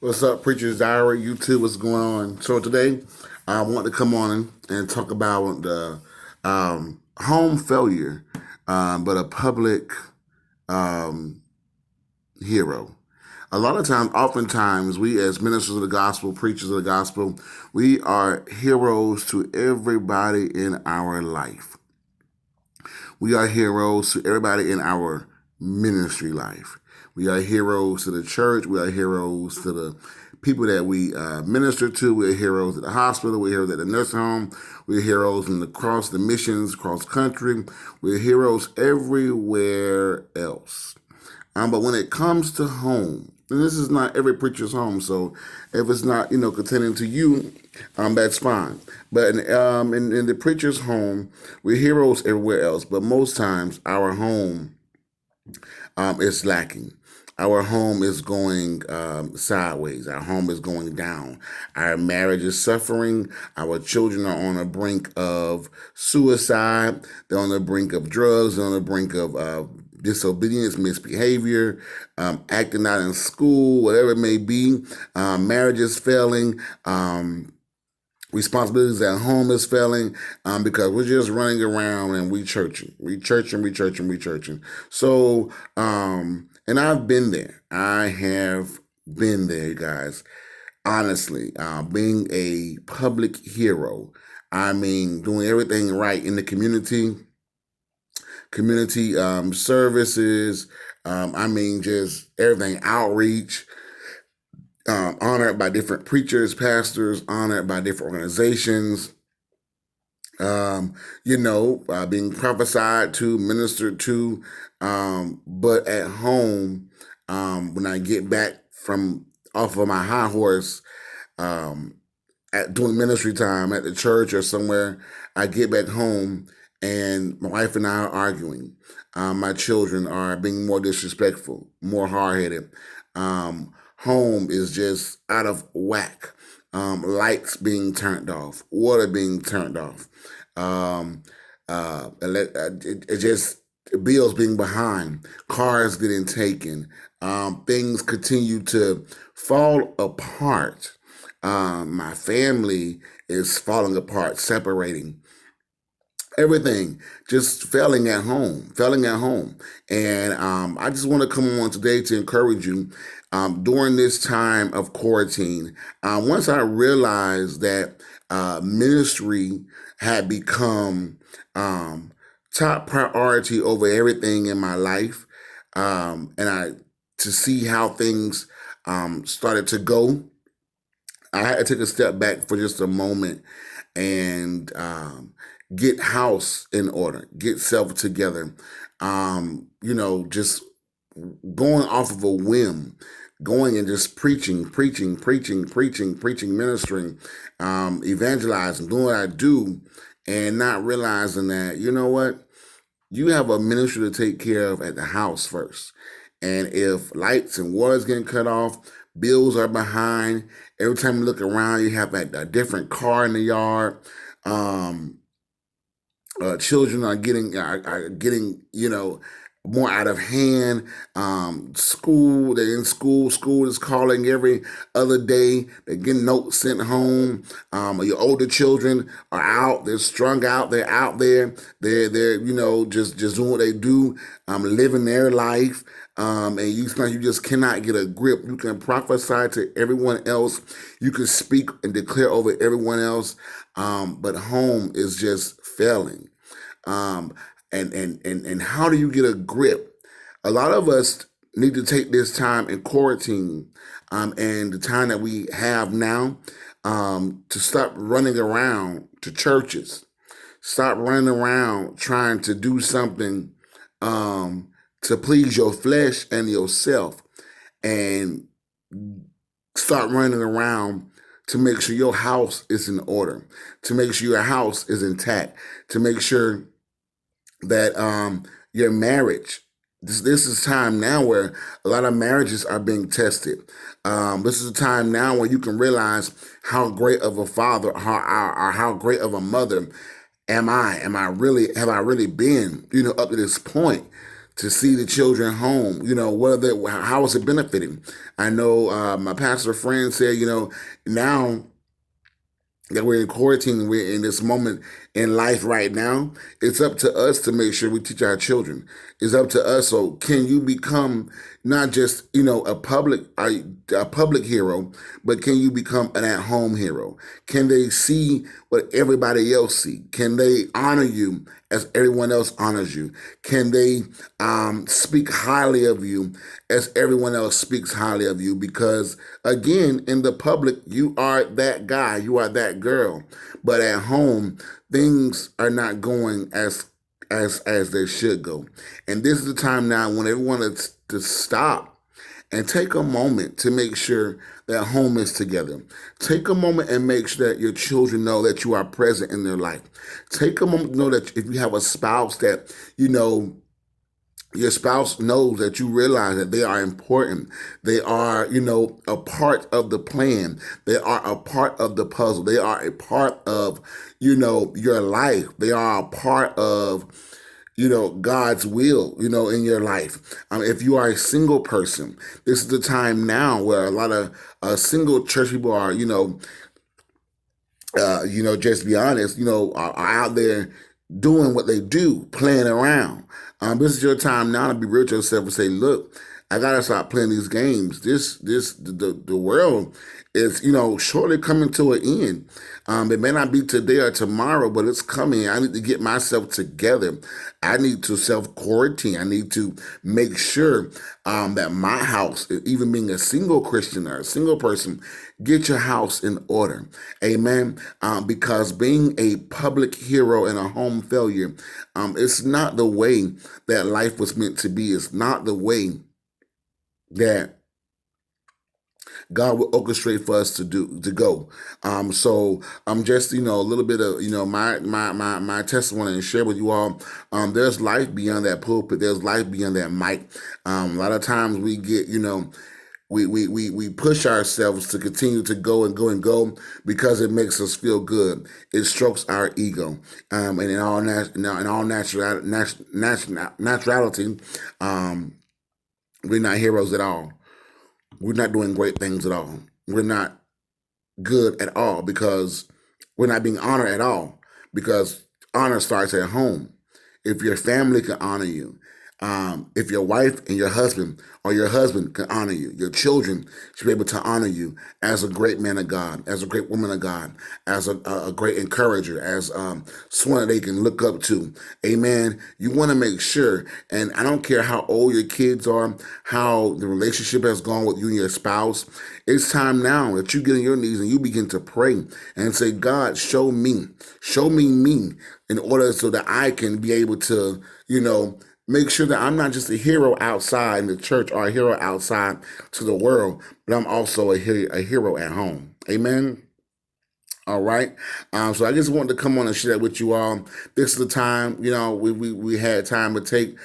What's up, Preacher's Diary? YouTube, what's going on? So today, I want to come on and talk about the home failure, but a public um, hero. A lot of times, oftentimes, we as ministers of the gospel, preachers of the gospel, we are heroes to everybody in our life. We are heroes to everybody in our ministry life. We are heroes to the church. We are heroes to the people that we minister to. We're heroes at the hospital. We're heroes at the nursing home. We're heroes across the missions, cross country. We're heroes everywhere else. But when it comes to home, and this is not every preacher's home, so if it's not containing to you, that's fine. But in the preacher's home, we're heroes everywhere else. But most times, our home is lacking. Our home is going sideways. Our home is going down. Our marriage is suffering. Our children are on the brink of suicide. They're on the brink of drugs. They're on the brink of disobedience, misbehavior, acting out in school, whatever it may be. Marriage is failing. Responsibilities at home is failing because we're just running around and we churching. So, and I've been there. I have been there, you guys. Honestly, being a public hero, I mean, doing everything right in the community services. I mean, just everything outreach, honored by different preachers, pastors, honored by different organizations. Being prophesied to, ministered to. But at home, when I get back from off of my high horse, um, at doing ministry time at the church or somewhere, I get back home and my wife and I are arguing. My children are being more disrespectful, more hard headed. Home is just out of whack. Lights being turned off, water being turned off. Um, it just bills being behind, cars getting taken. Things continue to fall apart. My family is falling apart, separating. Everything just failing at home. And I just want to come on today to encourage you during this time of quarantine. Once I realized that ministry had become top priority over everything in my life, and I to see how things started to go, I had to take a step back for just a moment and get house in order, get self together. Just going off of a whim, going and just preaching, ministering, evangelizing, doing what I do, and not realizing that, you know what, you have a ministry to take care of at the house first. And if lights and water's getting cut off, bills are behind. Every time you look around, you have like a different car in the yard. Um, Children are getting more out of hand. School, they're in school. School is calling every other day. They're getting notes sent home. Your older children are out. They're strung out. They're out there. They're just doing what they do, living their life. And you just cannot get a grip. You can prophesy to everyone else. You can speak and declare over everyone else. But home is just failing. Um, and how do you get a grip? A lot of us need to take this time in quarantine, and the time that we have now, to stop running around to churches. Stop running around trying to do something to please your flesh and yourself, and start running around to make sure your house is in order, to make sure your house is intact, to make sure that your marriage. This is time now where a lot of marriages are being tested. This is a time now where you can realize how great of a father, how great of a mother am I? Am I really? Have I really been? Up to this point to see the children home. How is it benefiting? I know my pastor friend said, now that we're in quarantine, we're in this moment in life right now, it's up to us to make sure we teach our children. It's up to us. So can you become not just, a public hero, but can you become an at-home hero? Can they see what everybody else see? Can they honor you as everyone else honors you? Can they speak highly of you as everyone else speaks highly of you? Because again, in the public, you are that guy, you are that girl. But at home, things are not going as they should go. And this is the time now when everyone is to stop and take a moment to make sure that home is together. Take a moment and make sure that your children know that you are present in their life. Take a moment to know that if you have a spouse that, your spouse knows that you realize that they are important. They are, a part of the plan. They are a part of the puzzle. They are a part of, your life. They are a part of, God's will, in your life. If you are a single person, this is the time now where a lot of single church people are, just be honest, are out there doing what they do, playing around. This is your time now to be real to yourself and say, look, I gotta stop playing these games. The world is, shortly coming to an end. It may not be today or tomorrow, but it's coming. I need to get myself together. I need to self-quarantine. I need to make sure that my house, even being a single Christian or a single person, get your house in order. Amen. Because being a public hero and a home failure, it's not the way that life was meant to be. It's not the way that God will orchestrate for us to go. So I'm just, a little bit of, my testimony and share with you all. There's life beyond that pulpit. There's life beyond that mic. A lot of times we get, we push ourselves to continue to go and go and go because it makes us feel good. It strokes our ego. And in all naturality, we're not heroes at all. We're not doing great things at all. We're not good at all because we're not being honored at all, because honor starts at home. If your family can honor you, if your wife and your husband or your husband can honor you, your children should be able to honor you as a great man of God, as a great woman of God, as a great encourager, as someone that they can look up to. Amen. You want to make sure, and I don't care how old your kids are, how the relationship has gone with you and your spouse, it's time now that you get on your knees and you begin to pray and say, God, show me me in order so that I can be able to, make sure that I'm not just a hero outside in the church or a hero outside to the world, but I'm also a hero at home. Amen. All right. So I just wanted to come on and share that with you all. This is the time, we had time to take.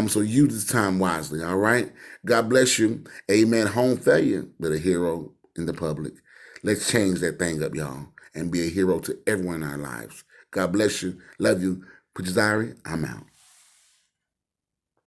So use this time wisely. All right. God bless you. Amen. Home failure, but a hero in the public. Let's change that thing up, y'all, and be a hero to everyone in our lives. God bless you. Love you. Preacher Diary, I'm out.